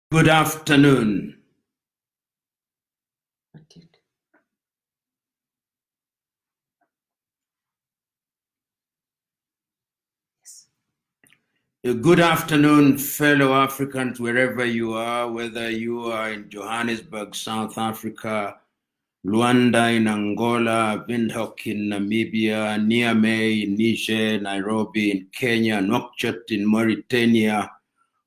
Good afternoon. Good afternoon, fellow Africans, wherever you are, whether you are in Johannesburg, South Africa, Luanda in Angola, Windhoek in Namibia, Niamey in Niger, Nairobi in Kenya, Nouakchott in Mauritania,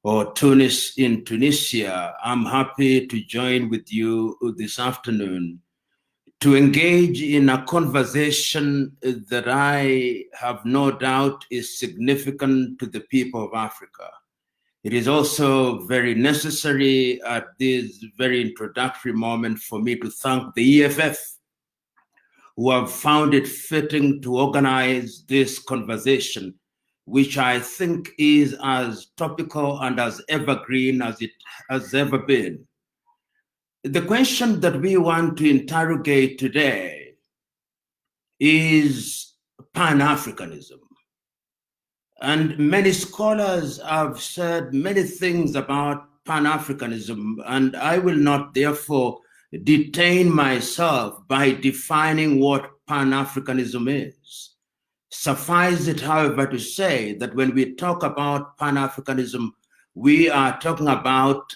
or Tunis in Tunisia. I'm happy to join with you this afternoon to engage in a conversation that I have no doubt is significant to the people of Africa. It is also very necessary at this very introductory moment for me to thank the EFF, who have found it fitting to organize this conversation, which I think is as topical and as evergreen as it has ever been. The question that we want to interrogate today is Pan Africanism. And many scholars have said many things about Pan Africanism, and I will not therefore detain myself by defining what Pan Africanism is. Suffice it, however, to say that when we talk about Pan Africanism, we are talking about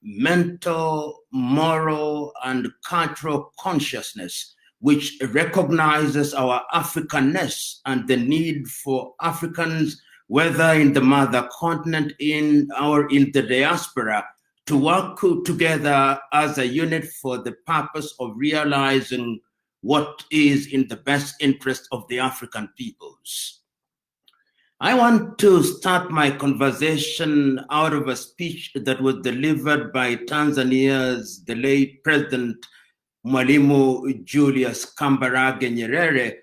mental, moral, and cultural consciousness, which recognizes our Africanness and the need for Africans, whether in the mother continent or in the diaspora, to work together as a unit for the purpose of realizing what is in the best interest of the African peoples. I want to start my conversation out of a speech that was delivered by Tanzania's the late President Mwalimu Julius Kambarage Nyerere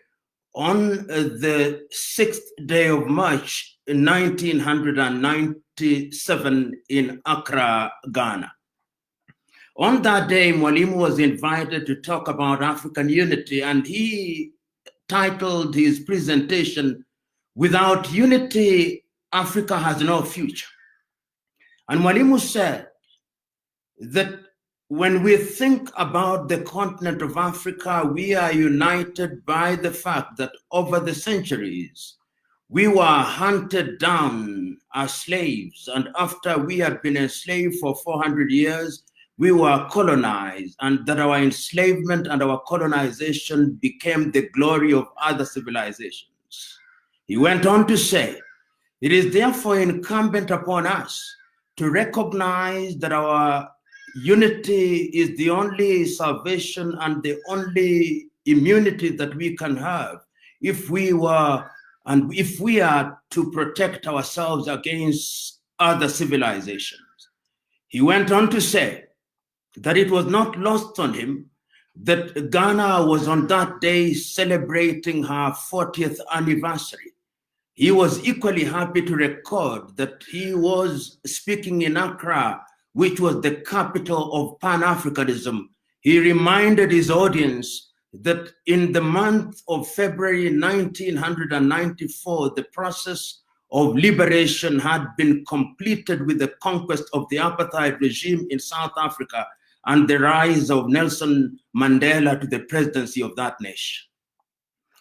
on the 6th day of March 1997 in Accra, Ghana. On that day, Mwalimu was invited to talk about African unity, and he titled his presentation, "Without unity, Africa has no future." And Mwalimu said that when we think about the continent of Africa, we are united by the fact that over the centuries, we were hunted down as slaves. And after we had been enslaved for 400 years, we were colonized, and that our enslavement and our colonization became the glory of other civilizations. He went on to say, "It is therefore incumbent upon us to recognize that our unity is the only salvation and the only immunity that we can have if we are to protect ourselves against other civilizations." He went on to say that it was not lost on him that Ghana was on that day celebrating her 40th anniversary. He was equally happy to record that he was speaking in Accra, which was the capital of Pan-Africanism. He reminded his audience that in the month of February 1994, the process of liberation had been completed with the conquest of the apartheid regime in South Africa and the rise of Nelson Mandela to the presidency of that nation.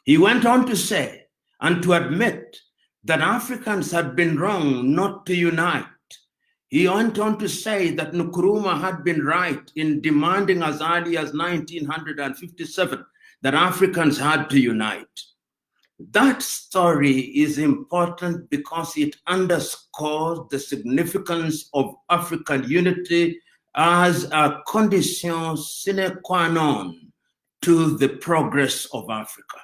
He went on to say and to admit that Africans had been wrong not to unite. He went on to say that Nkrumah had been right in demanding as early as 1957 that Africans had to unite. That story is important because it underscores the significance of African unity as a condition sine qua non to the progress of Africa.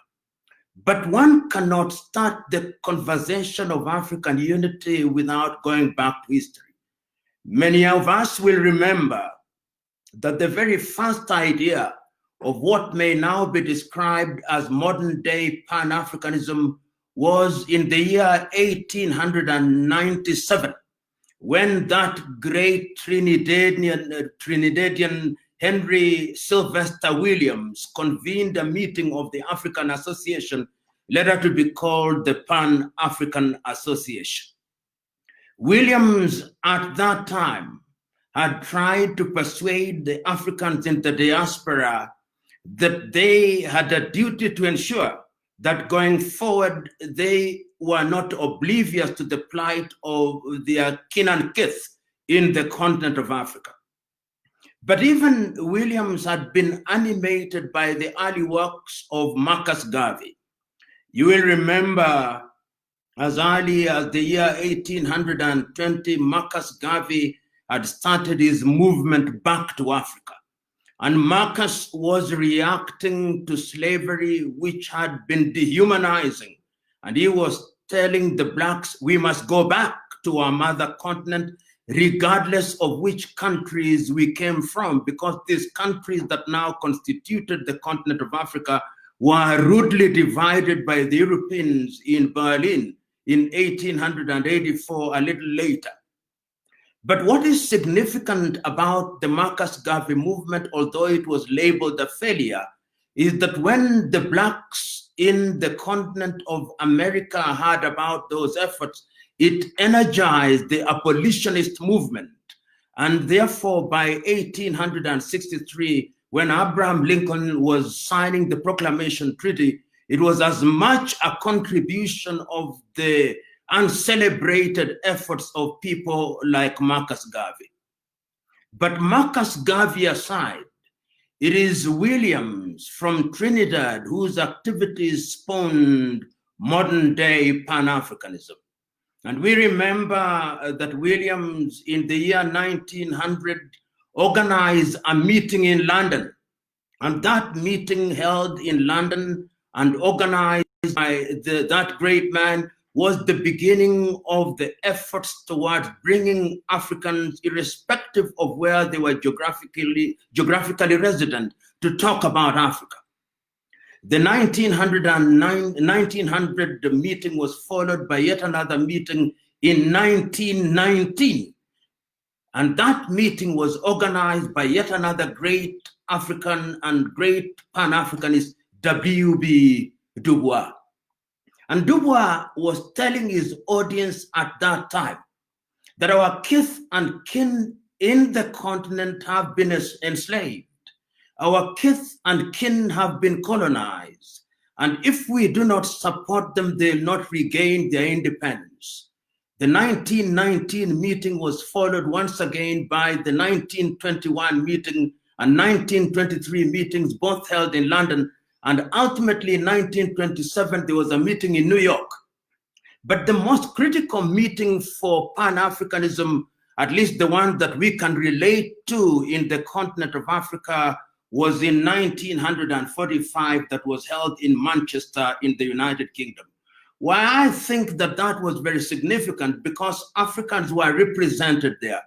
But one cannot start the conversation of African unity without going back to history. Many of us will remember that the very first idea of what may now be described as modern-day Pan-Africanism was in the year 1897, when that great Trinidadian Henry Sylvester Williams convened a meeting of the African Association, later to be called the Pan-African Association. Williams at that time had tried to persuade the Africans in the diaspora that they had a duty to ensure that going forward, they were not oblivious to the plight of their kin and kith in the continent of Africa. But even Williams had been animated by the early works of Marcus Garvey. You will remember as early as the year 1820, Marcus Garvey had started his movement back to Africa. And Marcus was reacting to slavery, which had been dehumanizing. And he was telling the blacks, we must go back to our mother continent, regardless of which countries we came from, because these countries that now constituted the continent of Africa were rudely divided by the Europeans in Berlin in 1884, a little later. But what is significant about the Marcus Garvey movement, although it was labeled a failure, is that when the blacks in the continent of America heard about those efforts, it energized the abolitionist movement. And therefore, by 1863, when Abraham Lincoln was signing the Proclamation Treaty, it was as much a contribution of the uncelebrated efforts of people like Marcus Garvey. But Marcus Garvey aside, it is Williams from Trinidad whose activities spawned modern-day Pan-Africanism. And we remember that Williams, in the year 1900, organized a meeting in London. And that meeting held in London and organized by that great man was the beginning of the efforts towards bringing Africans, irrespective of where they were geographically resident, to talk about Africa. The 1900 meeting was followed by yet another meeting in 1919. And that meeting was organized by yet another great African and great Pan-Africanist, W.B. Du Bois. And Du Bois was telling his audience at that time that our kith and kin in the continent have been enslaved. Our kith and kin have been colonized. And if we do not support them, they'll not regain their independence. The 1919 meeting was followed once again by the 1921 meeting and 1923 meetings, both held in London. And ultimately, in 1927, there was a meeting in New York. But the most critical meeting for Pan-Africanism, at least the one that we can relate to in the continent of Africa, was in 1945 that was held in Manchester in the United Kingdom. Why I think that that was very significant, because Africans were represented there.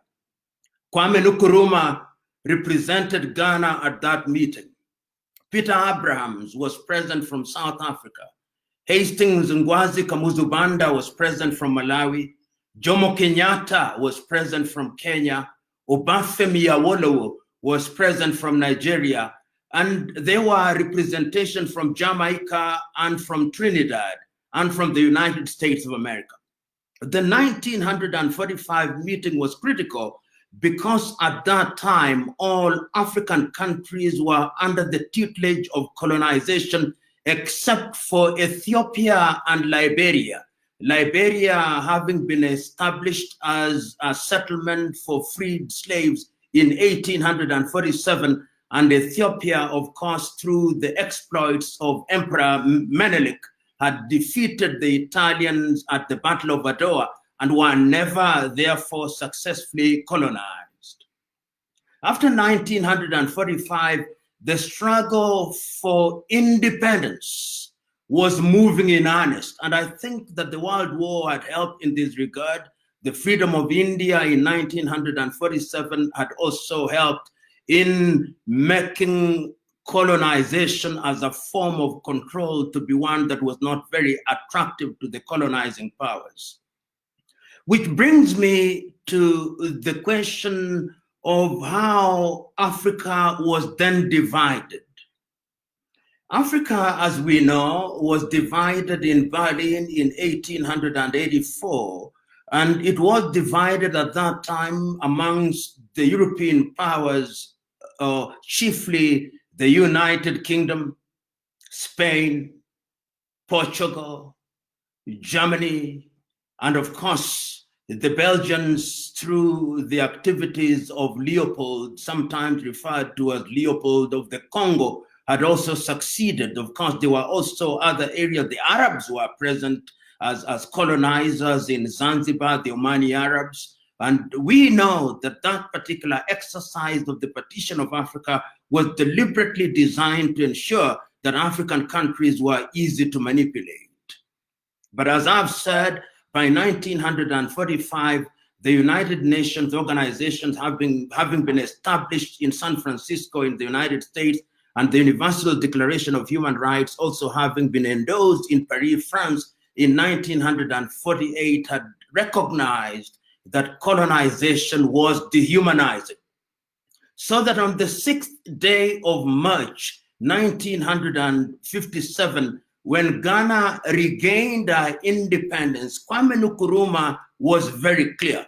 Kwame Nkrumah represented Ghana at that meeting. Peter Abrahams was present from South Africa. Hastings Ngwazi Kamuzubanda was present from Malawi. Jomo Kenyatta was present from Kenya. Obafemi Awolowo was present from Nigeria. And there were representation from Jamaica and from Trinidad and from the United States of America. The 1945 meeting was critical because at that time, all African countries were under the tutelage of colonization, except for Ethiopia and Liberia. Liberia having been established as a settlement for freed slaves in 1847, and Ethiopia, of course, through the exploits of Emperor Menelik, had defeated the Italians at the Battle of Adwa and were never, therefore, successfully colonized. After 1945, the struggle for independence was moving in earnest. And I think that the World War had helped in this regard. The freedom of India in 1947 had also helped in making colonization as a form of control to be one that was not very attractive to the colonizing powers. Which brings me to the question of how Africa was then divided. Africa, as we know, was divided in Berlin in 1884, and it was divided at that time amongst the European powers, chiefly the United Kingdom, Spain, Portugal, Germany, and of course, the Belgians, through the activities of Leopold, sometimes referred to as Leopold of the Congo, had also succeeded. Of course, there were also other areas. The Arabs were present as colonizers in Zanzibar, the Omani Arabs. And we know that that particular exercise of the partition of Africa was deliberately designed to ensure that African countries were easy to manipulate. But as I've said, by 1945, the United Nations organizations having been established in San Francisco in the United States, and the Universal Declaration of Human Rights also having been endorsed in Paris, France in 1948, had recognized that colonization was dehumanizing. So that on the 6th day of March 1957, when Ghana regained our independence, Kwame Nkrumah was very clear.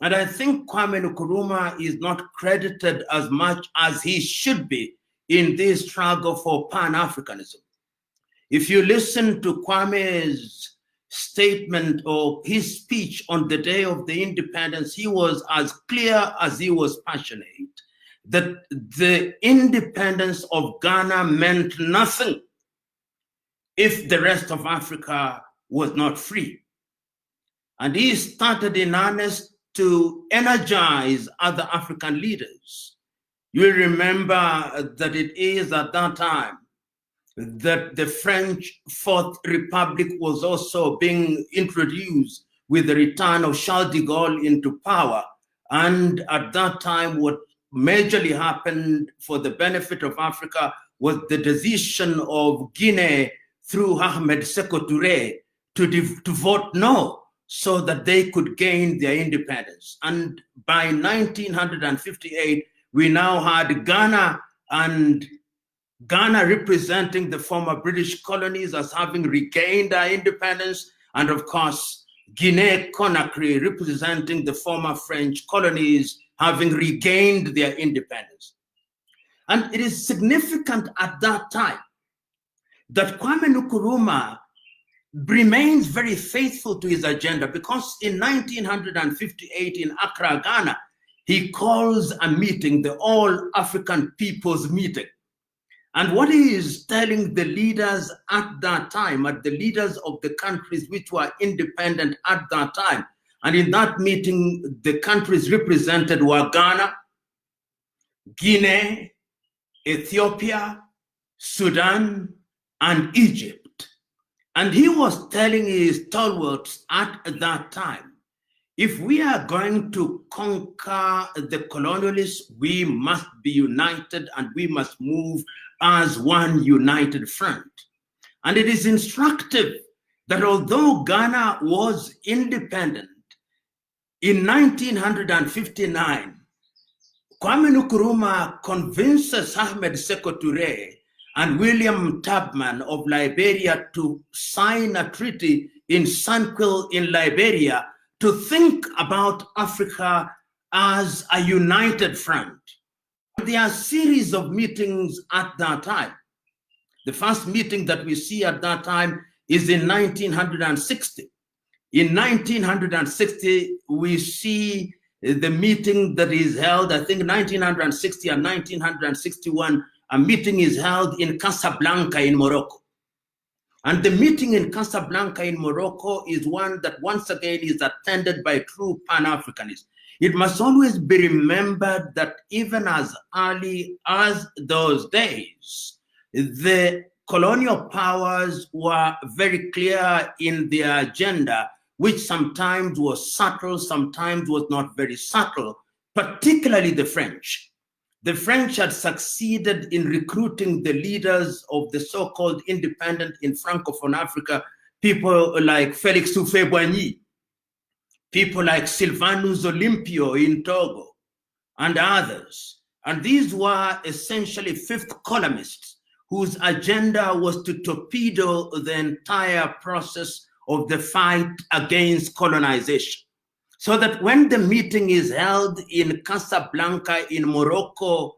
And I think Kwame Nkrumah is not credited as much as he should be in this struggle for Pan Africanism. If you listen to Kwame's statement or his speech on the day of the independence, he was as clear as he was passionate that the independence of Ghana meant nothing if the rest of Africa was not free. And he started in earnest to energize other African leaders. You remember that it is at that time that the French Fourth Republic was also being introduced with the return of Charles de Gaulle into power. And at that time, what majorly happened for the benefit of Africa was the decision of Guinea through Ahmed Sékou Touré to vote no, so that they could gain their independence. And by 1958, we now had Ghana representing the former British colonies as having regained our independence, and of course, Guinea-Conakry representing the former French colonies having regained their independence. And it is significant at that time that Kwame Nkrumah remains very faithful to his agenda, because in 1958 in Accra, Ghana, he calls a meeting, the All African People's Meeting. And what he is telling the leaders at that time, the leaders of the countries which were independent at that time, and in that meeting, the countries represented were Ghana, Guinea, Ethiopia, Sudan, and Egypt. And he was telling his stalwarts at that time, if we are going to conquer the colonialists, we must be united and we must move as one united front. And it is instructive that although Ghana was independent, in 1959, Kwame Nkrumah convinces Ahmed Sékou Touré and William Tubman of Liberia to sign a treaty in Sanquil in Liberia to think about Africa as a united front. There are a series of meetings at that time. The first meeting that we see at that time is in 1960. In 1960, we see the meeting that is held, I think 1960 and 1961, a meeting is held in Casablanca in Morocco. And the meeting in Casablanca in Morocco is one that once again is attended by true Pan-Africanists. It must always be remembered that even as early as those days, the colonial powers were very clear in their agenda, which sometimes was subtle, sometimes was not very subtle, particularly the French. The French had succeeded in recruiting the leaders of the so-called independent in Francophone Africa, people like Félix Houphouët-Boigny, people like Sylvanus Olympio in Togo, and others. And these were essentially fifth columnists whose agenda was to torpedo the entire process of the fight against colonization. So that when the meeting is held in Casablanca in Morocco,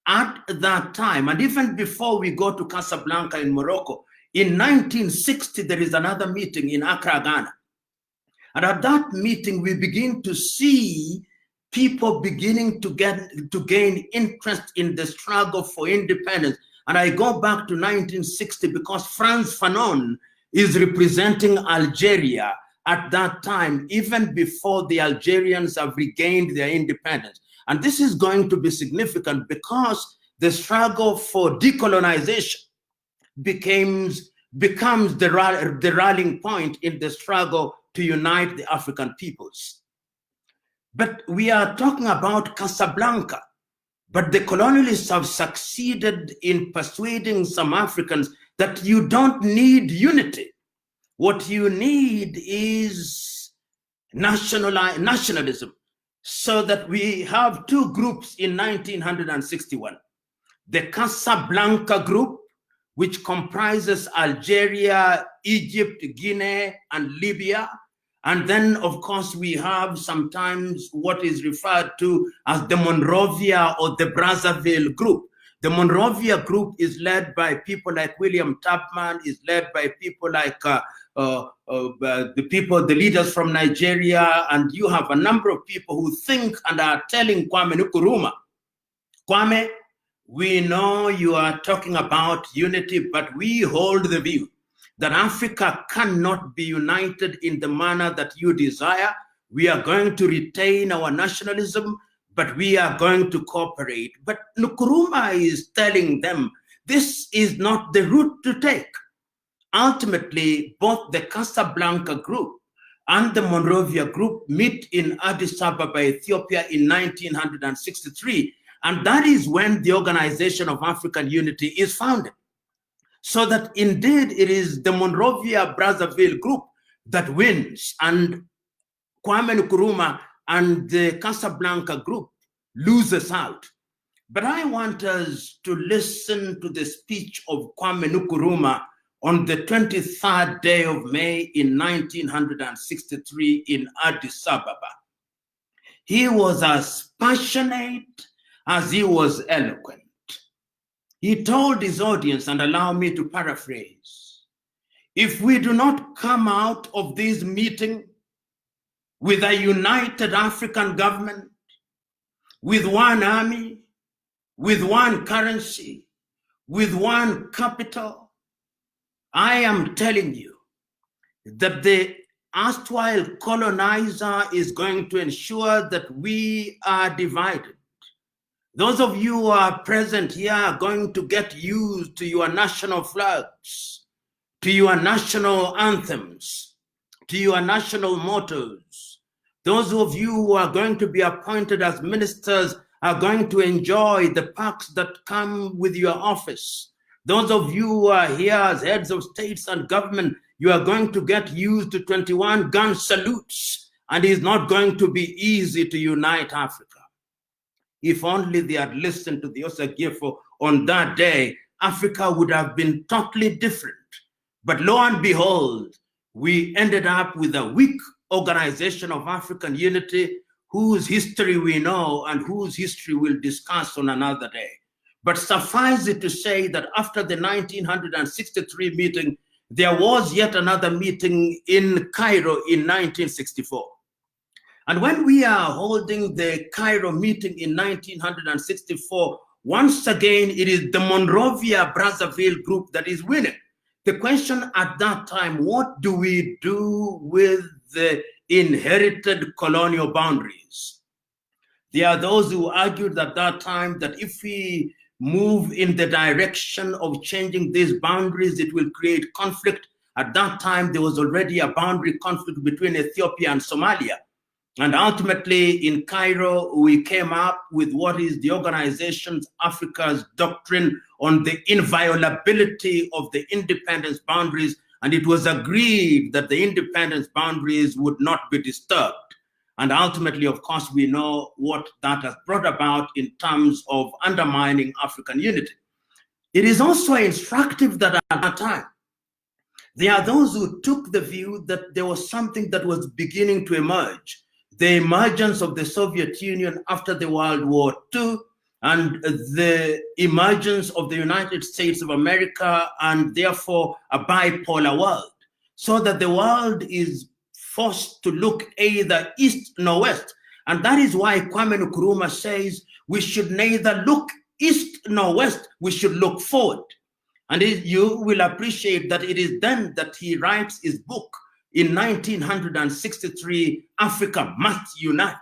at that time, and even before we go to Casablanca in Morocco, in 1960, there is another meeting in Accra, Ghana. And at that meeting, we begin to see people beginning to gain interest in the struggle for independence. And I go back to 1960 because Frantz Fanon is representing Algeria at that time, even before the Algerians have regained their independence. And this is going to be significant because the struggle for decolonization becomes the rallying point in the struggle to unite the African peoples. But we are talking about Casablanca. But the colonialists have succeeded in persuading some Africans that you don't need unity. What you need is nationalism. So that we have two groups in 1961. The Casablanca group, which comprises Algeria, Egypt, Guinea, and Libya. And then, of course, we have sometimes what is referred to as the Monrovia or the Brazzaville group. The Monrovia group is led by people like William Tubman, is led by people like the leaders from Nigeria, and you have a number of people who think and are telling Kwame Nkrumah, Kwame, we know you are talking about unity, but we hold the view that Africa cannot be united in the manner that you desire. We are going to retain our nationalism, but we are going to cooperate. But Nkrumah is telling them this is not the route to take. Ultimately, both the Casablanca group and the Monrovia group meet in Addis Ababa, Ethiopia in 1963. And that is when the Organization of African Unity is founded. So that indeed it is the Monrovia Brazzaville group that wins, and Kwame Nkrumah and the Casablanca group loses out. But I want us to listen to the speech of Kwame Nkrumah on the 23rd day of May in 1963 in Addis Ababa. He was as passionate as he was eloquent. He told his audience, and allow me to paraphrase, if we do not come out of this meeting with a united African government, with one army, with one currency, with one capital, I am telling you that the erstwhile colonizer is going to ensure that we are divided. Those of you who are present here are going to get used to your national flags, to your national anthems, to your national mottos. Those of you who are going to be appointed as ministers are going to enjoy the perks that come with your office. Those of you who are here as heads of states and government, you are going to get used to 21 gun salutes, and it's not going to be easy to unite Africa. If only they had listened to the Osagifo on that day, Africa would have been totally different. But lo and behold, we ended up with a weak Organization of African Unity, whose history we know and whose history we'll discuss on another day. But suffice it to say that after the 1963 meeting, there was yet another meeting in Cairo in 1964. And when we are holding the Cairo meeting in 1964, once again, it is the Monrovia Brazzaville group that is winning. The question at that time, what do we do with the inherited colonial boundaries? There are those who argued at that time that if we move in the direction of changing these boundaries, it will create conflict. At that time, there was already a boundary conflict between Ethiopia and Somalia. And ultimately, in Cairo, we came up with what is the Organization of Africa's doctrine on the inviolability of the independence boundaries. And it was agreed that the independence boundaries would not be disturbed. And ultimately, of course, we know what that has brought about in terms of undermining African unity. It is also instructive that at that time, there are those who took the view that there was something that was beginning to emerge, the emergence of the Soviet Union after the World War II, and the emergence of the United States of America, and therefore a bipolar world, so that the world is forced to look either east nor west. And that is why Kwame Nkrumah says we should neither look east nor west, we should look forward. And you will appreciate that it is then that he writes his book in 1963, Africa Must Unite.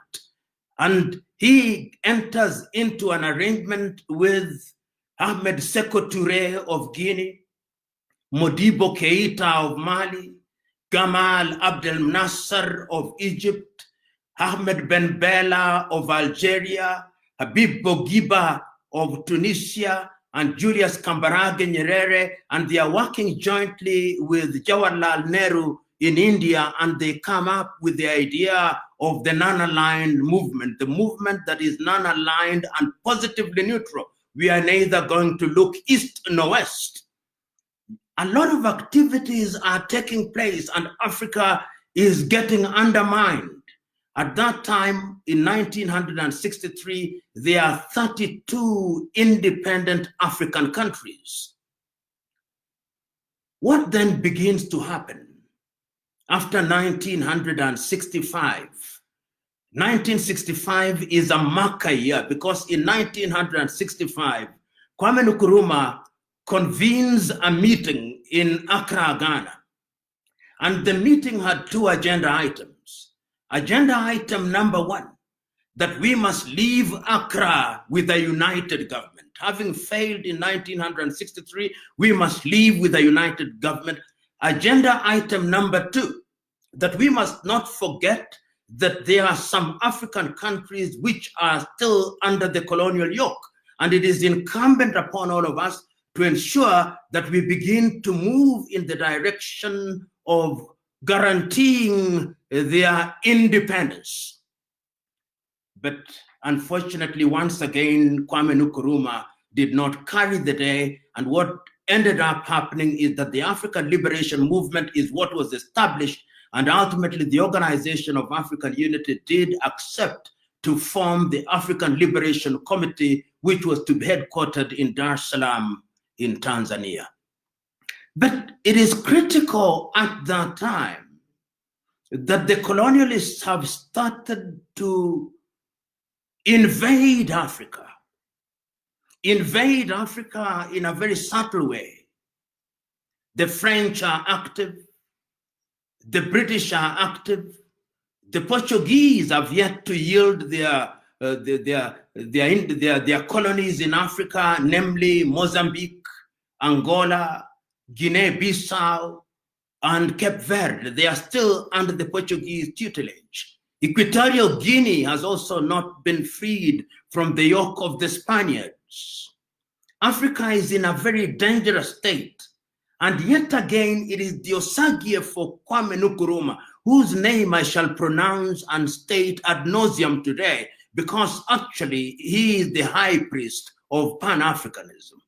And he enters into an arrangement with Ahmed Sékou Touré of Guinea, Modibo Keïta of Mali, Gamal Abdel Nasser of Egypt, Ahmed Ben Bella of Algeria, Habib Bourguiba of Tunisia, and Julius Kambarage Nyerere, and they are working jointly with Jawaharlal Nehru in India, and they come up with the idea of the non-aligned movement, the movement that is non-aligned and positively neutral. We are neither going to look east nor west. A lot of activities are taking place, and Africa is getting undermined. At that time, in 1963, there are 32 independent African countries. What then begins to happen after 1965? 1965 is a marker year, because in 1965, Kwame Nkrumah convenes a meeting in Accra, Ghana. And the meeting had two agenda items. Agenda item number one, that we must leave Accra with a united government. Having failed in 1963, we must leave with a united government. Agenda item number two, that we must not forget that there are some African countries which are still under the colonial yoke. And it is incumbent upon all of us to ensure that we begin to move in the direction of guaranteeing their independence. But unfortunately, once again, Kwame Nkrumah did not carry the day, and what ended up happening is that the African Liberation Movement is what was established, and ultimately the Organization of African Unity did accept to form the African Liberation Committee, which was to be headquartered in Dar es Salaam in Tanzania. But it is critical at that time that the colonialists have started to invade Africa in a very subtle way. The French are active, the British are active, the Portuguese have yet to yield their colonies in Africa, namely Mozambique, Angola, Guinea-Bissau, and Cape Verde. They are still under the Portuguese tutelage. Equatorial Guinea has also not been freed from the yoke of the Spaniards. Africa is in a very dangerous state. And yet again, it is the Osagie for Kwame Nkrumah, whose name I shall pronounce and state ad nauseum today, because actually he is the high priest of Pan Africanism.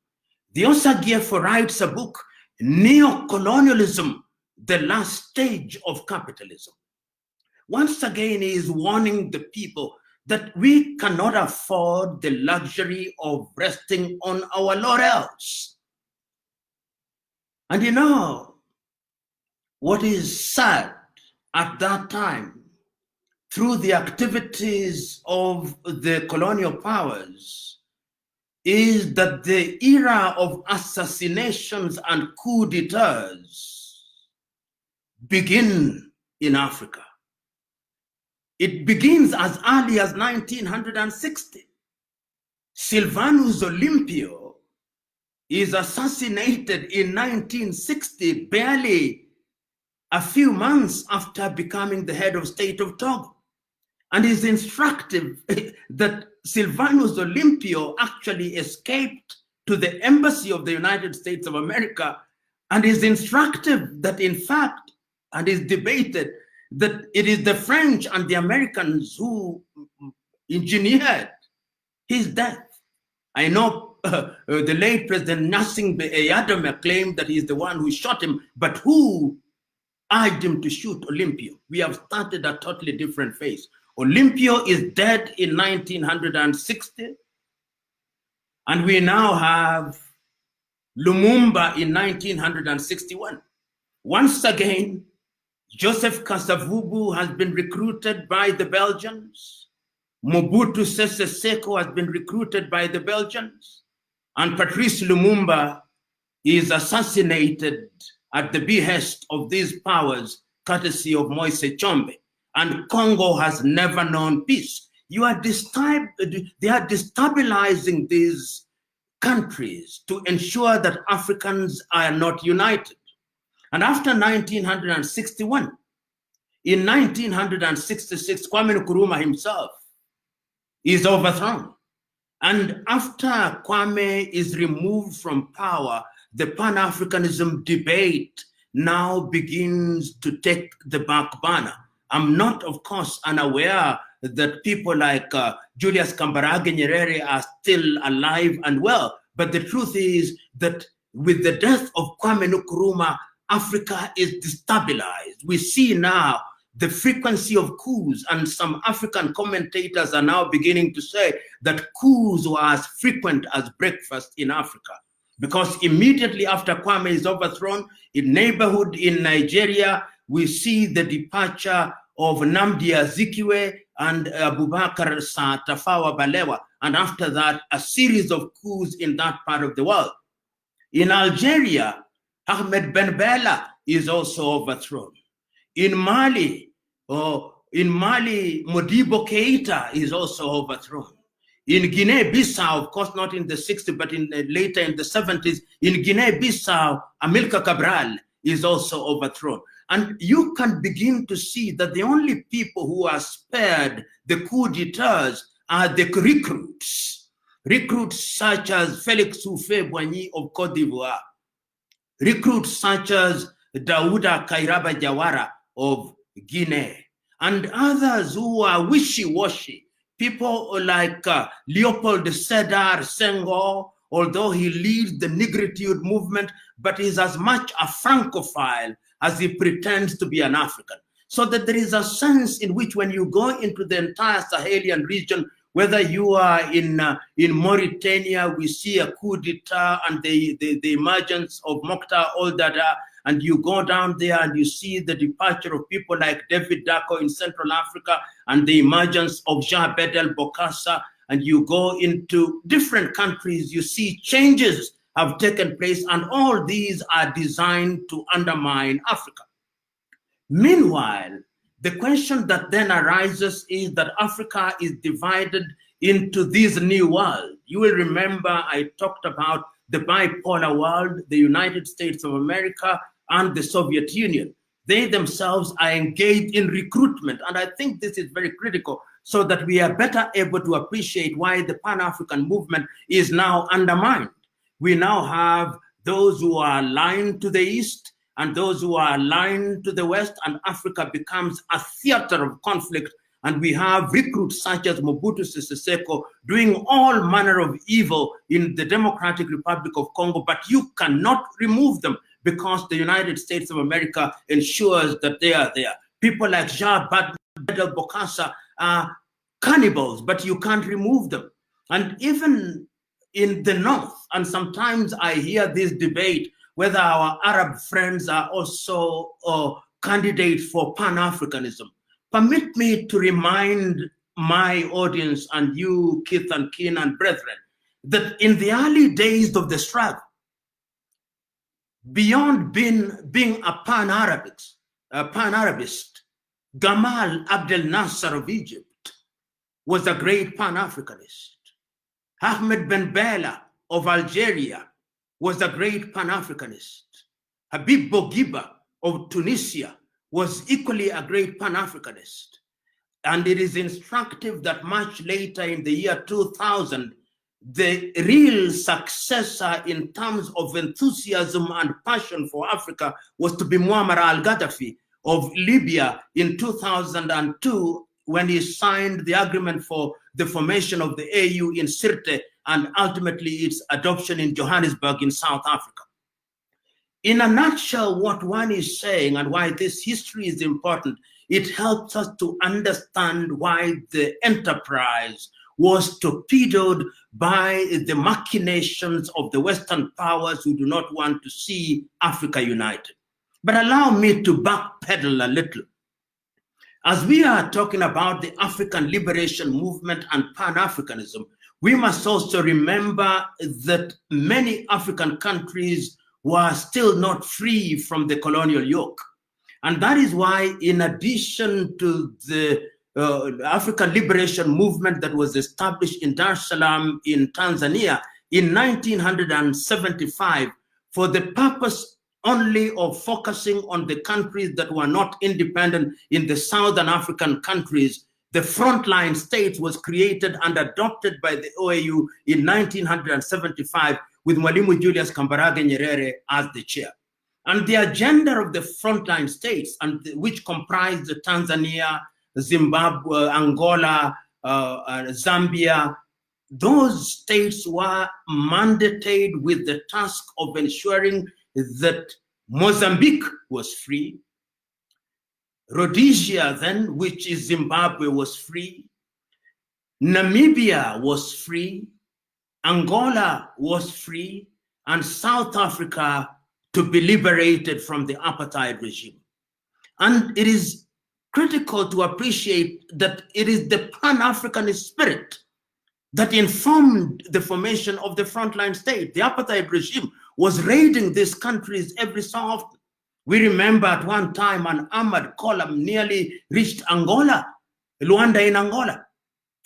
The Osagie writes a book, Neo-Colonialism, the Last Stage of Capitalism. Once again, he is warning the people that we cannot afford the luxury of resting on our laurels. And you know, what is sad at that time, through the activities of the colonial powers, is that the era of assassinations and coup d'etats begin in Africa. It begins as early as 1960. Silvanus Olympio is assassinated in 1960, barely a few months after becoming the head of state of Togo. And it's instructive that Silvanus Olympio actually escaped to the embassy of the United States of America, and is instructive that in fact, and is debated, that it is the French and the Americans who engineered his death. I know the late President Gnassingbé Eyadema claimed that he is the one who shot him, but who urged him to shoot Olympio? We have started a totally different phase. Olympio is dead in 1960. And we now have Lumumba in 1961. Once again, Joseph Kasavubu has been recruited by the Belgians. Mobutu Sese Seko has been recruited by the Belgians. And Patrice Lumumba is assassinated at the behest of these powers, courtesy of Moise Tshombe. And Congo has never known peace. They are destabilizing these countries to ensure that Africans are not united. And after 1961, in 1966, Kwame Nkrumah himself is overthrown. And after Kwame is removed from power, the Pan-Africanism debate now begins to take the back burner. I'm not, of course, unaware that people like Julius Kambarage Nyerere are still alive and well. But the truth is that with the death of Kwame Nkrumah, Africa is destabilized. We see now the frequency of coups, and some African commentators are now beginning to say that coups were as frequent as breakfast in Africa. Because immediately after Kwame is overthrown, in neighborhood in Nigeria, we see the departure of Nnamdi Azikiwe and Abubakar Tafawa Balewa. And after that, a series of coups in that part of the world. In Algeria, Ahmed Ben Bella is also overthrown. In Mali, Modibo Keita is also overthrown. In Guinea-Bissau, of course not in the 60s, but later in the 70s, in Guinea-Bissau, Amilcar Cabral is also overthrown. And you can begin to see that the only people who are spared the coup d'etats are the recruits. Recruits such as Felix Houphouët-Boigny of Cote d'Ivoire. Recruits such as Daouda Kairaba Jawara of Guinea. And others who are wishy-washy. People like Leopold Sédar Senghor, although he leads the Negritude movement, but is as much a Francophile as he pretends to be an African. So that there is a sense in which when you go into the entire Sahelian region, whether you are in Mauritania, we see a coup d'etat and the emergence of Mokhtar Ould-Daddah, and you go down there and you see the departure of people like David Dacko in Central Africa and the emergence of Jean Bedel Bokassa, and you go into different countries, you see changes have taken place, and all these are designed to undermine Africa. Meanwhile, the question that then arises is that Africa is divided into this new world. You will remember I talked about the bipolar world, the United States of America and the Soviet Union. They themselves are engaged in recruitment. And I think this is very critical so that we are better able to appreciate why the Pan-African movement is now undermined. We now have those who are aligned to the East and those who are aligned to the West, and Africa becomes a theater of conflict. And we have recruits such as Mobutu Sese Seko doing all manner of evil in the Democratic Republic of Congo, but you cannot remove them because the United States of America ensures that they are there. People like Jean Bedel Bokassa are cannibals, but you can't remove them. And even in the North, and sometimes I hear this debate whether our Arab friends are also candidates for Pan-Africanism. Permit me to remind my audience and you, kith and kin and brethren, that in the early days of the struggle, beyond being a Pan-Arabist, Gamal Abdel Nasser of Egypt was a great Pan-Africanist. Ahmed Ben Bella of Algeria was a great Pan-Africanist. Habib Bourguiba of Tunisia was equally a great Pan-Africanist. And it is instructive that much later in the year 2000, the real successor in terms of enthusiasm and passion for Africa was to be Muammar al-Gaddafi of Libya in 2002, when he signed the agreement for the formation of the AU in Sirte and ultimately its adoption in Johannesburg in South Africa. In a nutshell, what one is saying and why this history is important it helps us to understand why the enterprise was torpedoed by the machinations of the Western powers who do not want to see Africa united. But allow me to backpedal a little. As we are talking about the African liberation movement and Pan-Africanism, we must also remember that many African countries were still not free from the colonial yoke. And that is why, in addition to the African liberation movement that was established in Dar es Salaam in Tanzania in 1975, for the purpose only of focusing on the countries that were not independent in the Southern African countries, the frontline states was created and adopted by the OAU in 1975 with Mwalimu Julius Kambarage Nyerere as the chair. And the agenda of the frontline states, and which comprised Tanzania, Zimbabwe, Angola, Zambia, those states were mandated with the task of ensuring that Mozambique was free, Rhodesia then, which is Zimbabwe, was free, Namibia was free, Angola was free, and South Africa to be liberated from the apartheid regime. And it is critical to appreciate that it is the Pan-Africanist spirit that informed the formation of the frontline state. The apartheid regime was raiding these countries every so often. We remember at one time an armored column nearly reached Angola, Luanda in Angola.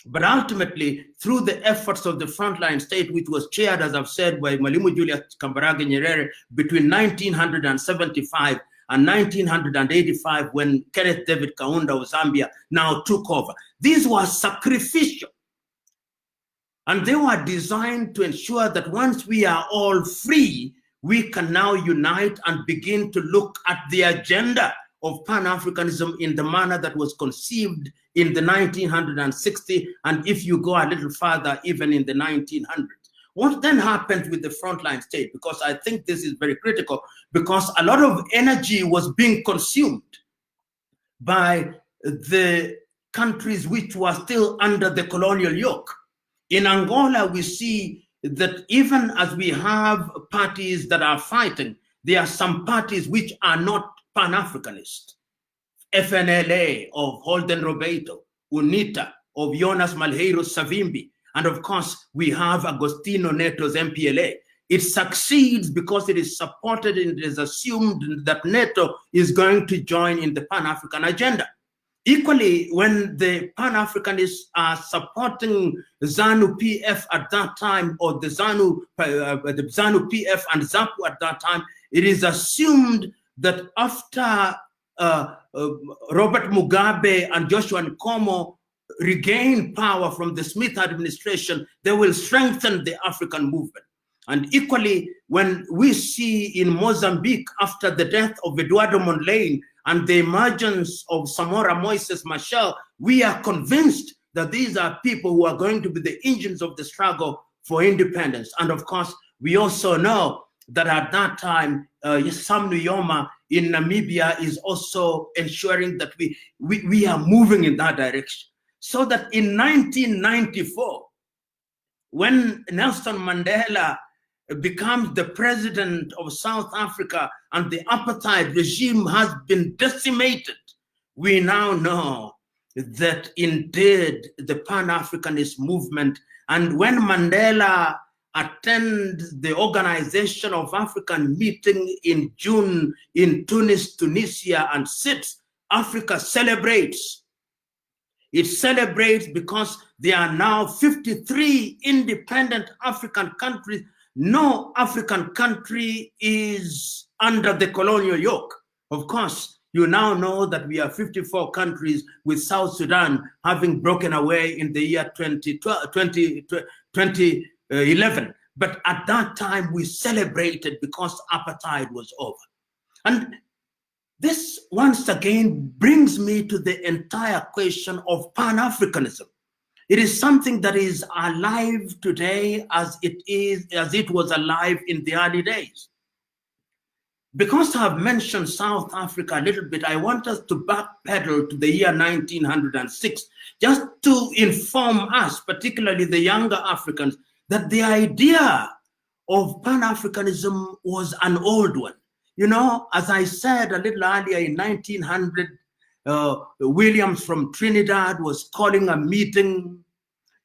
But ultimately, through the efforts of the frontline state, which was chaired, as I've said, by Mwalimu Julius Kambarage Nyerere between 1975 and 1985, when Kenneth David Kaunda of Zambia now took over. These were sacrificial. And they were designed to ensure that once we are all free, we can now unite and begin to look at the agenda of Pan-Africanism in the manner that was conceived in the 1960s, and if you go a little further, even in the 1900s. What then happened with the frontline state? Because I think this is very critical, because a lot of energy was being consumed by the countries which were still under the colonial yoke. In Angola, we see that even as we have parties that are fighting, there are some parties which are not Pan-Africanist. FNLA of Holden Roberto, UNITA of Jonas Malheiro Savimbi, and of course, we have Agostino Neto's MPLA. It succeeds because it is supported and it is assumed that Neto is going to join in the Pan-African agenda. Equally, when the Pan-Africanists are supporting ZANU-PF at that time, or the ZANU-PF and ZAPU at that time, it is assumed that after Robert Mugabe and Joshua Nkomo regain power from the Smith administration, they will strengthen the African movement. And equally, when we see in Mozambique, after the death of Eduardo Mondlane and the emergence of Samora Moises Machel, we are convinced that these are people who are going to be the engines of the struggle for independence. And of course, we also know that at that time, Sam Nujoma in Namibia is also ensuring that we are moving in that direction. So that in 1994, when Nelson Mandela becomes the president of South Africa and the apartheid regime has been decimated, we now know that indeed the Pan-Africanist movement, and when Mandela attends the Organization of African meeting in June in Tunis, Tunisia, and sits, Africa celebrates. It celebrates because there are now 53 independent African countries. No African country is under the colonial yoke. Of course, you now know that we are 54 countries, with South Sudan having broken away in the year 2011. But at that time, we celebrated because apartheid was over. And this once again brings me to the entire question of Pan-Africanism. It is something that is alive today as it was alive in the early days. Because I've mentioned South Africa a little bit, I want us to backpedal to the year 1906, just to inform us, particularly the younger Africans, that the idea of Pan-Africanism was an old one. You know, as I said a little earlier, in 1900, Williams from Trinidad was calling a meeting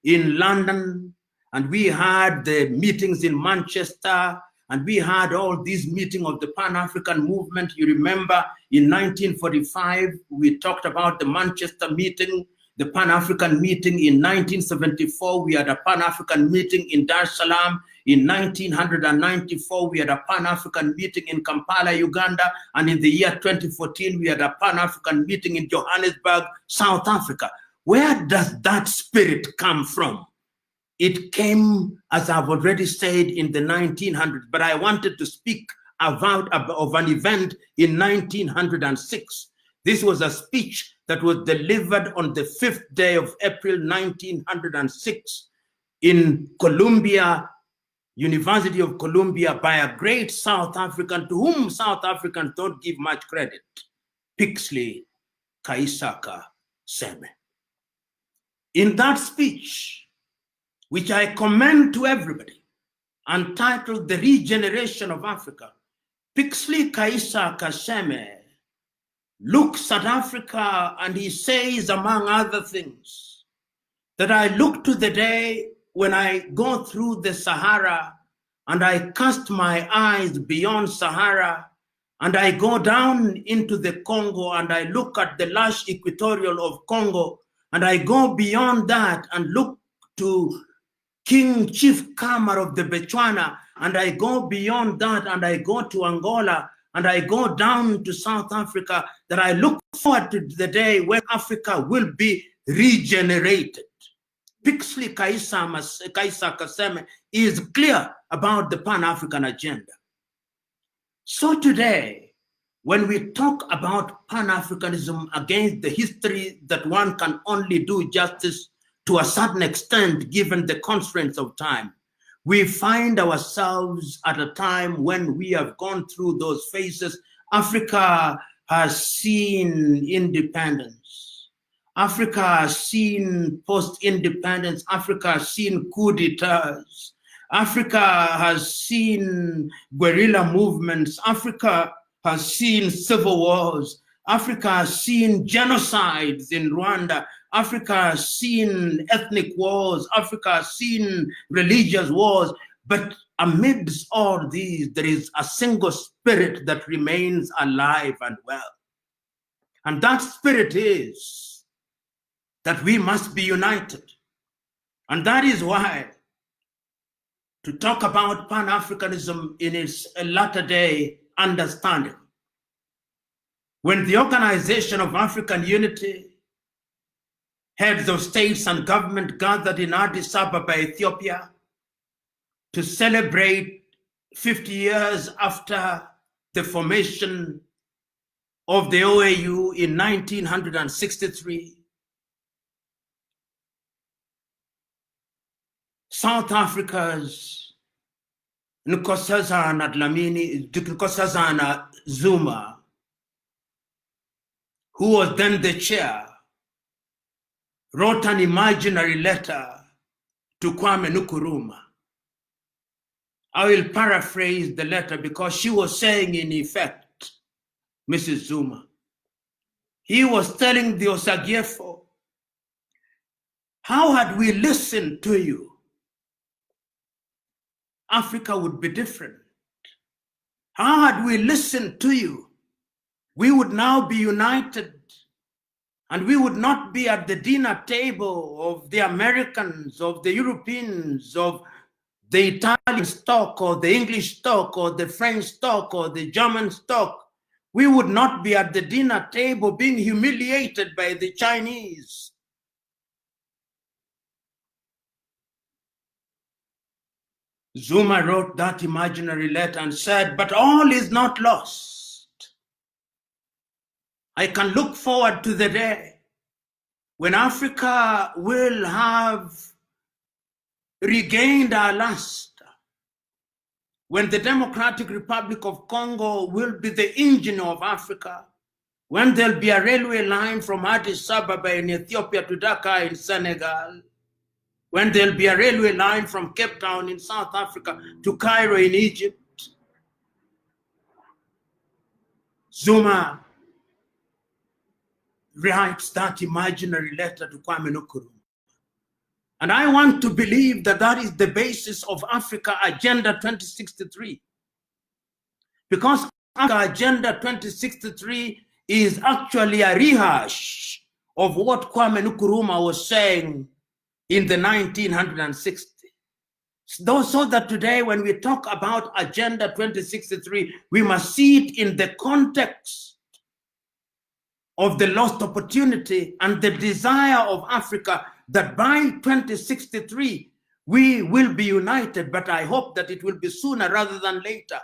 in London, and we had the meetings in Manchester, and we had all these meetings of the Pan-African movement. You remember in 1945, we talked about the Manchester meeting, the Pan-African meeting. In 1974, we had a Pan-African meeting in Dar es Salaam. In 1994, we had a Pan-African meeting in Kampala, Uganda. And in the year 2014, we had a Pan-African meeting in Johannesburg, South Africa. Where does that spirit come from? It came, as I've already said, in the 1900s, but I wanted to speak of an event in 1906. This was a speech that was delivered on the 5th day of April 1906 in Columbia, University of Columbia, by a great South African to whom South Africans don't give much credit, Pixley Kaisaka Seme. In that speech, which I commend to everybody, entitled The Regeneration of Africa, Pixley Kaisaka Seme looks at Africa and he says, among other things, that I look to the day when I go through the Sahara and I cast my eyes beyond Sahara and I go down into the Congo and I look at the lush equatorial of Congo and I go beyond that and look to King Chief Khama of the Botswana, and I go beyond that and I go to Angola and I go down to South Africa, that I look forward to the day when Africa will be regenerated. Pixley Kaisaka Seme is clear about the Pan-African agenda. So today, when we talk about Pan-Africanism against the history that one can only do justice to a certain extent, given the constraints of time, we find ourselves at a time when we have gone through those phases. Africa has seen independence. Africa has seen post-independence. Africa has seen coup d'etats. Africa has seen guerrilla movements. Africa has seen civil wars. Africa has seen genocides in Rwanda. Africa has seen ethnic wars. Africa has seen religious wars. But amidst all these, there is a single spirit that remains alive and well. And that spirit is that we must be united. And that is why, to talk about Pan-Africanism in its latter-day understanding, when the Organization of African Unity, heads of states and government gathered in Addis Ababa, Ethiopia, to celebrate 50 years after the formation of the OAU in 1963, South Africa's Nkosazana Zuma, who was then the chair, wrote an imaginary letter to Kwame Nkrumah. I will paraphrase the letter because she was saying, in effect, Mrs. Zuma, he was telling the Osagyefo, how had we listened to you, Africa would be different. How had we listened to you, we would now be united, and we would not be at the dinner table of the Americans, of the Europeans, of the Italian stock, or the English stock, or the French stock, or the German stock. We would not be at the dinner table being humiliated by the Chinese. Zuma wrote that imaginary letter and said, but all is not lost. I can look forward to the day when Africa will have regained our luster, when the Democratic Republic of Congo will be the engine of Africa, when there'll be a railway line from Addis Ababa in Ethiopia to Dakar in Senegal, when there'll be a railway line from Cape Town in South Africa to Cairo in Egypt, Zuma writes that imaginary letter to Kwame Nkrumah. And I want to believe that that is the basis of Africa Agenda 2063. Because Africa Agenda 2063 is actually a rehash of what Kwame Nkrumah was saying in the 1960s. So that today, when we talk about Agenda 2063, we must see it in the context of the lost opportunity and the desire of Africa that by 2063, we will be united, but I hope that it will be sooner rather than later.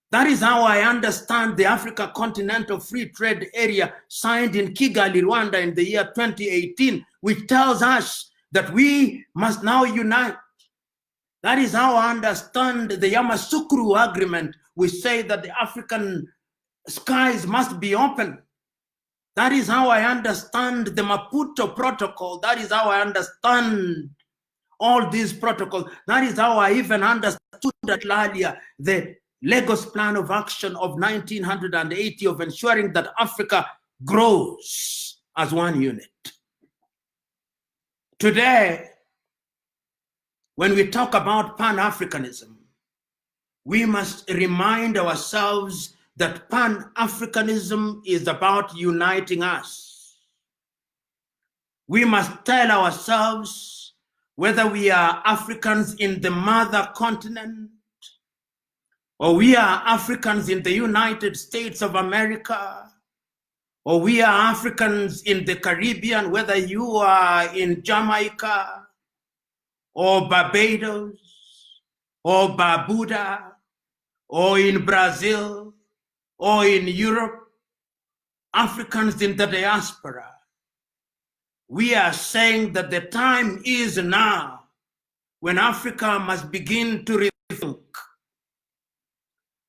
That is how I understand the Africa Continental Free Trade Area signed in Kigali, Rwanda in the year 2018, which tells us that we must now unite. That is how I understand the Yamoussoukro Agreement, which say that the African skies must be open. That is how I understand the Maputo Protocol. That is how I understand all these protocols. That is how I even understood that earlier, the Lagos Plan of Action of 1980 of ensuring that Africa grows as one unit. Today, when we talk about Pan Africanism, we must remind ourselves that Pan Africanism is about uniting us. We must tell ourselves whether we are Africans in the mother continent, or we are Africans in the United States of America, or we are Africans in the Caribbean, whether you are in Jamaica, or Barbados, or Barbuda, or in Brazil, or in Europe, Africans in the diaspora. We are saying that the time is now when Africa must begin to rethink.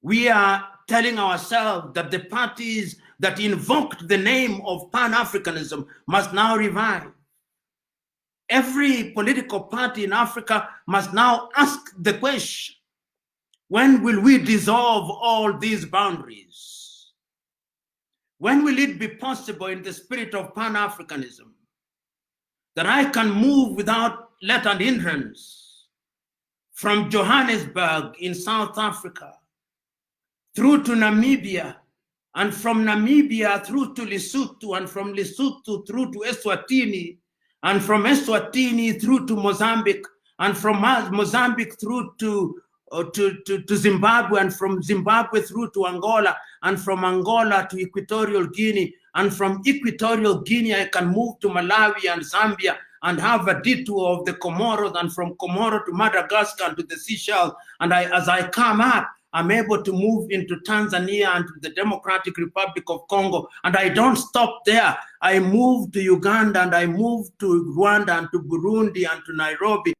We are telling ourselves that the parties that invoked the name of Pan-Africanism must now revive. Every political party in Africa must now ask the question, when will we dissolve all these boundaries? When will it be possible in the spirit of Pan-Africanism that I can move without let and hindrance from Johannesburg in South Africa through to Namibia, and from Namibia through to Lesotho, and from Lesotho through to Eswatini, and from Eswatini through to Mozambique, and from Mozambique through to Zimbabwe, and from Zimbabwe through to Angola, and from Angola to Equatorial Guinea, and from Equatorial Guinea I can move to Malawi and Zambia and have a detour of the Comoros, and from Comoros to Madagascar and to the Seychelles, and as I come up, I'm able to move into Tanzania and to the Democratic Republic of Congo, and I don't stop there. I move to Uganda, and I move to Rwanda and to Burundi and to Nairobi,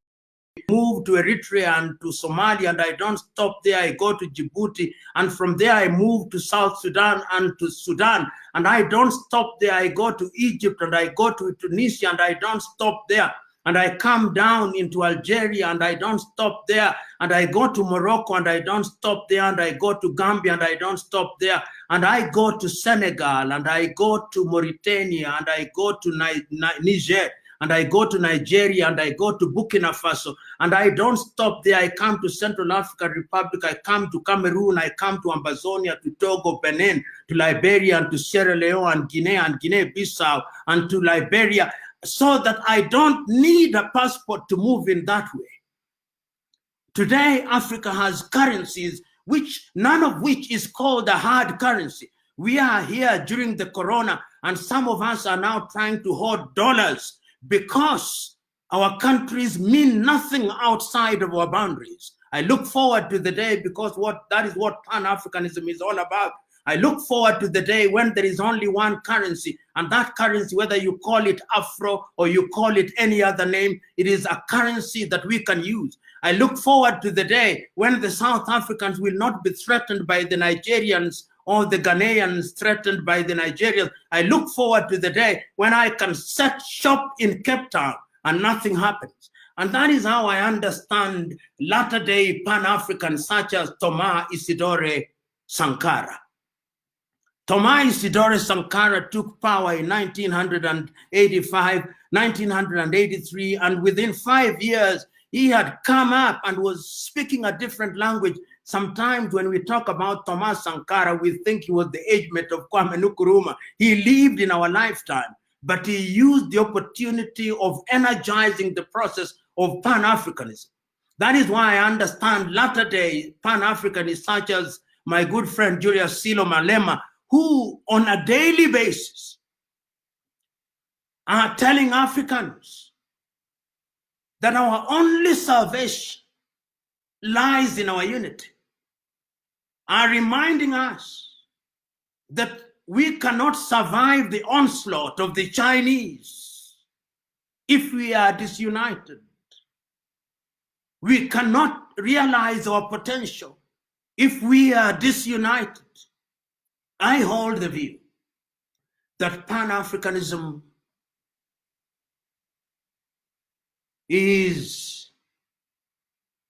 move to Eritrea and to Somalia, and I don't stop there. I go to Djibouti, and from there I move to South Sudan and to Sudan, and I don't stop there. I go to Egypt, and I go to Tunisia, and I don't stop there. And I come down into Algeria, and I don't stop there. And I go to Morocco, and I don't stop there. And I go to Gambia, and I don't stop there. And I go to Senegal, and I go to Mauritania, and I go to Niger, and I go to Nigeria, and I go to Burkina Faso, and I don't stop there. I come to Central African Republic, I come to Cameroon, I come to Ambazonia, to Togo, Benin, to Liberia, and to Sierra Leone, and Guinea-Bissau, and to Liberia, so that I don't need a passport to move in that way. Today, Africa has currencies, which none of which is called a hard currency. We are here during the corona, and some of us are now trying to hoard dollars because our countries mean nothing outside of our boundaries. I look forward to the day, because that is what Pan-Africanism is all about. I look forward to the day when there is only one currency, and that currency, whether you call it Afro or you call it any other name, it is a currency that we can use. I look forward to the day when the South Africans will not be threatened by the Nigerians or the Ghanaians threatened by the Nigerians. I look forward to the day when I can set shop in Cape Town and nothing happens. And that is how I understand latter-day Pan-Africans such as Thomas Isidore Sankara. Thomas Isidore Sankara took power in 1985, 1983, and within 5 years, he had come up and was speaking a different language. Sometimes when we talk about Thomas Sankara, we think he was the age mate of Kwame Nkrumah. He lived in our lifetime, but he used the opportunity of energizing the process of Pan-Africanism. That is why I understand latter-day Pan-Africanists such as my good friend Julius Silo Malema, who on a daily basis are telling Africans that our only salvation lies in our unity, are reminding us that we cannot survive the onslaught of the Chinese if we are disunited. We cannot realize our potential if we are disunited. I hold the view that Pan-Africanism is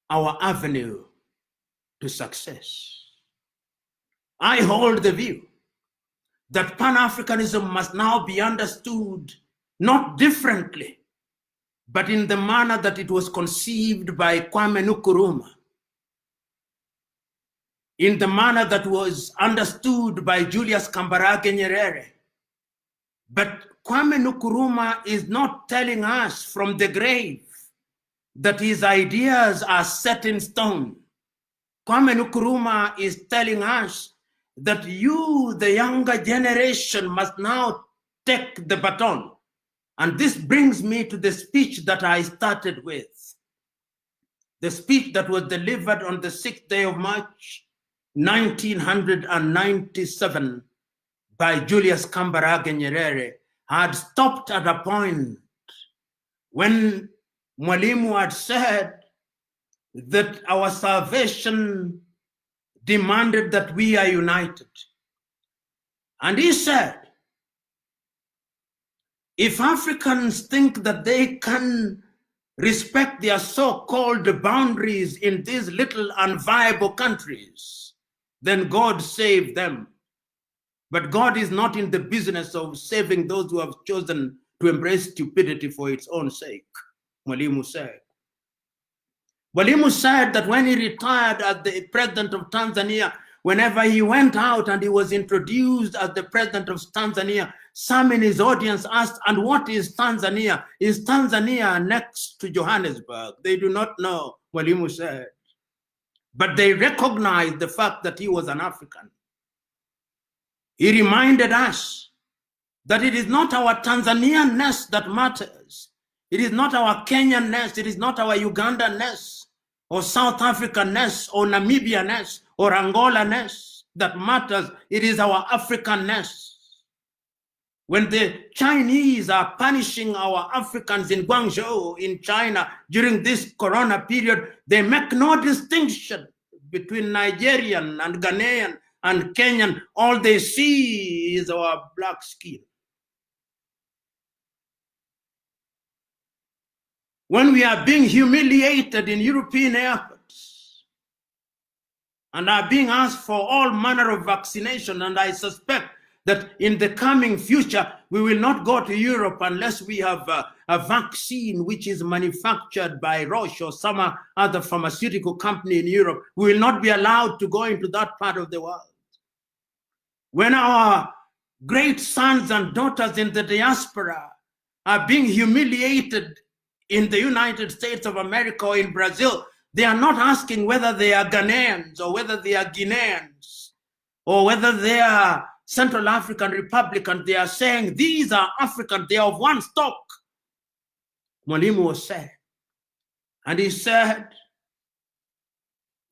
our avenue to success. I hold the view that Pan-Africanism must now be understood not differently, but in the manner that it was conceived by Kwame Nkrumah, in the manner that was understood by Julius Kambarage Nyerere. But Kwame Nkrumah is not telling us from the grave that his ideas are set in stone. Kwame Nkrumah is telling us that you, the younger generation, must now take the baton. And this brings me to the speech that I started with. The speech that was delivered on the 6th day of March, 1997 by Julius Kambarage Nyerere had stopped at a point when Mwalimu had said that our salvation demanded that we are united. And he said, if Africans think that they can respect their so-called boundaries in these little unviable countries, then God save them. But God is not in the business of saving those who have chosen to embrace stupidity for its own sake, Mwalimu said. Mwalimu said that when he retired as the president of Tanzania, whenever he went out and he was introduced as the president of Tanzania, some in his audience asked, and what is Tanzania? Is Tanzania next to Johannesburg? They do not know, Mwalimu said. But they recognized the fact that he was an African. He reminded us that it is not our Tanzanian-ness that matters. It is not our Kenyan-ness. It is not our Ugandan-ness or South African-ness or Namibian-ness or Angola-ness that matters. It is our African-ness. When the Chinese are punishing our Africans in Guangzhou, in China, during this corona period, they make no distinction between Nigerian and Ghanaian and Kenyan. All they see is our black skin. When we are being humiliated in European airports and are being asked for all manner of vaccination, and I suspect that in the coming future, we will not go to Europe unless we have a vaccine which is manufactured by Roche or some other pharmaceutical company in Europe. We will not be allowed to go into that part of the world. When our great sons and daughters in the diaspora are being humiliated in the United States of America or in Brazil, they are not asking whether they are Ghanaians or whether they are Guineans or whether they are Central African Republicans. They are saying these are Africans, they are of one stock. Mwalimu was said. And he said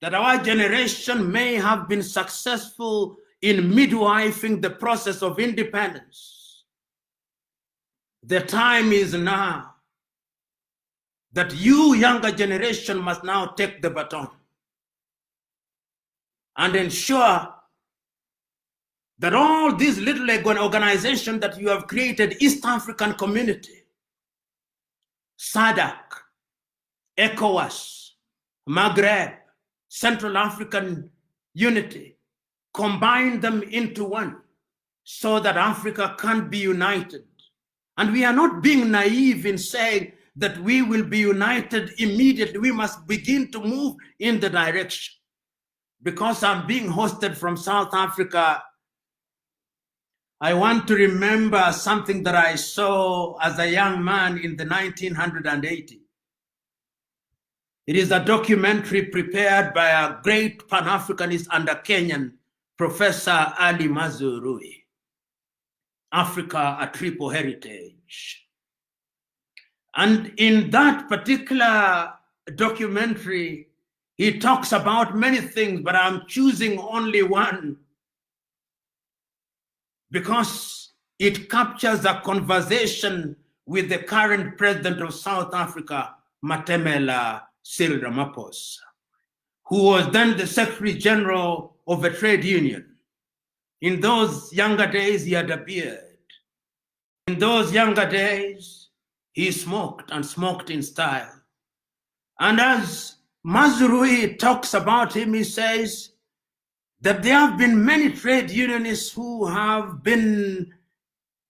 that our generation may have been successful in midwifing the process of independence. The time is now that you, younger generation, must now take the baton and ensure that all these little organizations that you have created, East African Community, SADC, ECOWAS, Maghreb, Central African Unity, combine them into one so that Africa can be united. And we are not being naive in saying that we will be united immediately. We must begin to move in the direction. Because I'm being hosted from South Africa, I want to remember something that I saw as a young man in the 1980s. It is a documentary prepared by a great Pan Africanist and a Kenyan, Professor Ali Mazurui, Africa, a Triple Heritage. And in that particular documentary, he talks about many things, but I'm choosing only one because it captures a conversation with the current president of South Africa, Matemela Cyril Ramaphosa, who was then the Secretary General of a trade union. In those younger days, he had a beard. In those younger days, he smoked and smoked in style. And as Mazurui talks about him, he says that there have been many trade unionists who have been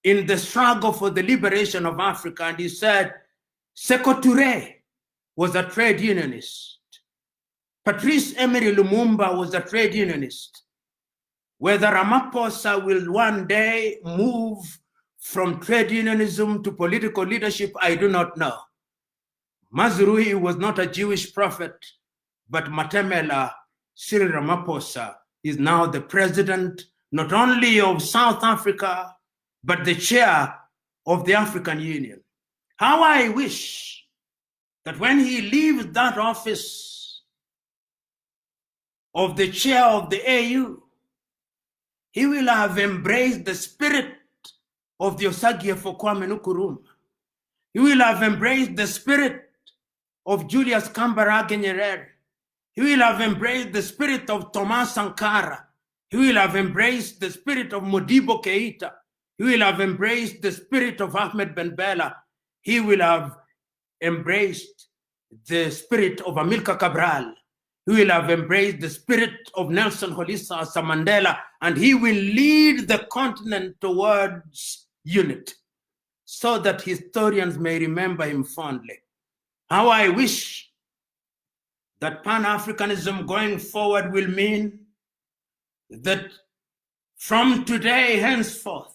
in the struggle for the liberation of Africa. And he said, Sekou Touré was a trade unionist. Patrice Emery Lumumba was a trade unionist. Whether Ramaphosa will one day move from trade unionism to political leadership, I do not know. Mazurui was not a Jewish prophet, but Matemela Cyril Ramaphosa is now the president, not only of South Africa, but the chair of the African Union. How I wish that when he leaves that office of the chair of the AU, he will have embraced the spirit of the Osagie for Kwame Nkrumah. He will have embraced the spirit of Julius Kambarage Nyerere. He will have embraced the spirit of Thomas Sankara. He will have embraced the spirit of Modibo Keita. He will have embraced the spirit of Ahmed Ben Bella. He will have embraced the spirit of Amilcar Cabral. He will have embraced the spirit of Nelson Holisa Mandela, and he will lead the continent towards unity so that historians may remember him fondly. How I wish that Pan-Africanism going forward will mean that from today henceforth,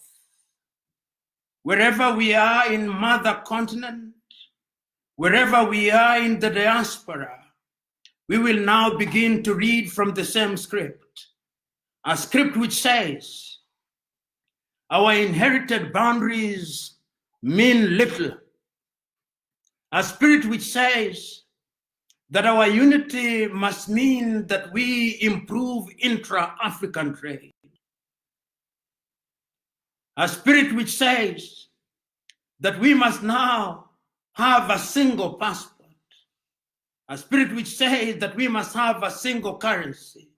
wherever we are in mother continent, wherever we are in the diaspora, we will now begin to read from the same script, a script which says, our inherited boundaries mean little. A spirit which says that our unity must mean that we improve intra-African trade. A spirit which says that we must now have a single passport. A spirit which says that we must have a single currency.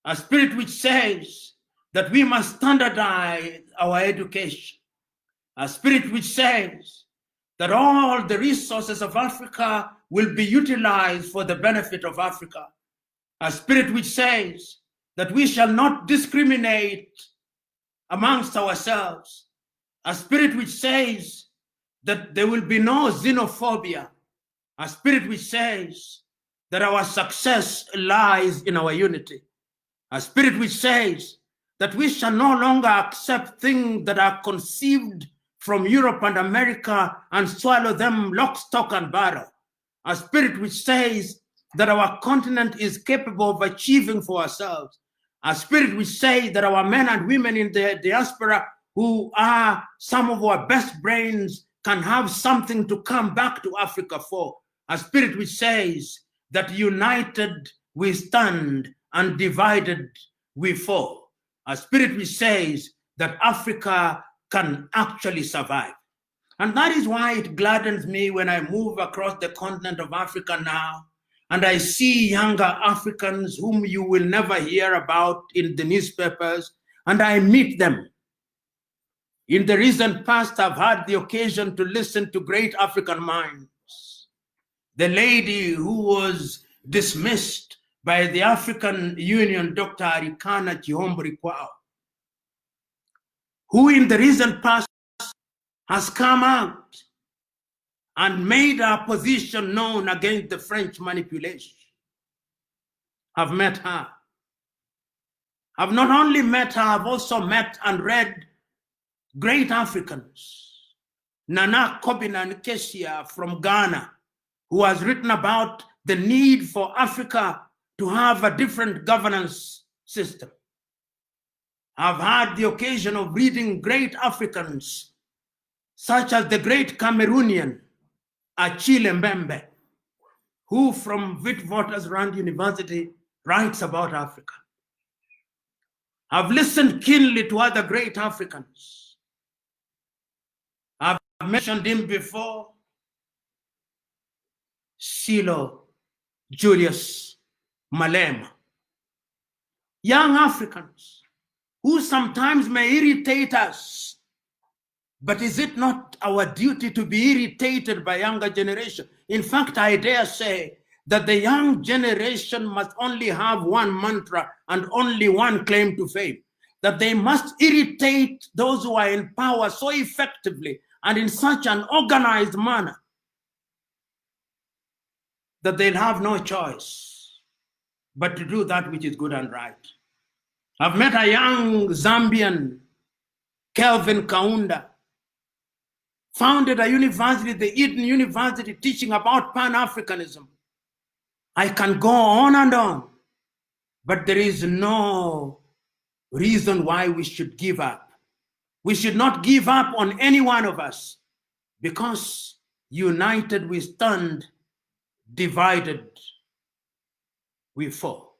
A spirit which says that we must standardize our education. A spirit which says that all the resources of Africa will be utilized for the benefit of Africa. A spirit which says that we shall not discriminate amongst ourselves. A spirit which says that there will be no xenophobia. A spirit which says that our success lies in our unity. A spirit which says that we shall no longer accept things that are conceived from Europe and America and swallow them lock, stock, and barrel. A spirit which says that our continent is capable of achieving for ourselves. A spirit which says that our men and women in the diaspora, who are some of our best brains, can have something to come back to Africa for. A spirit which says that united we stand and divided we fall. A spirit which says that Africa can actually survive. And that is why it gladdens me when I move across the continent of Africa now, and I see younger Africans whom you will never hear about in the newspapers, and I meet them. In the recent past, I've had the occasion to listen to great African minds. The lady who was dismissed by the African Union, Dr. Arikana Chihombori Kwao, who in the recent past has come out and made our position known against the French manipulation. I've met her. I've not only met her, I've also met and read great Africans. Nana Kobina Nkesia from Ghana, who has written about the need for Africa to have a different governance system. I've had the occasion of reading great Africans, such as the great Cameroonian, Achille Mbembe, who from Witwatersrand University writes about Africa. I've listened keenly to other great Africans. I've mentioned him before, Silo Julius Malema. Young Africans who sometimes may irritate us, but is it not our duty to be irritated by younger generation? In fact, I dare say that the young generation must only have one mantra and only one claim to fame, that they must irritate those who are in power so effectively and in such an organized manner that they'll have no choice but to do that which is good and right. I've met a young Zambian, Kelvin Kaunda, founded a university, the Eden University, teaching about Pan Africanism. I can go on and on, but there is no reason why we should give up. We should not give up on any one of us, because united we stand, divided we fall.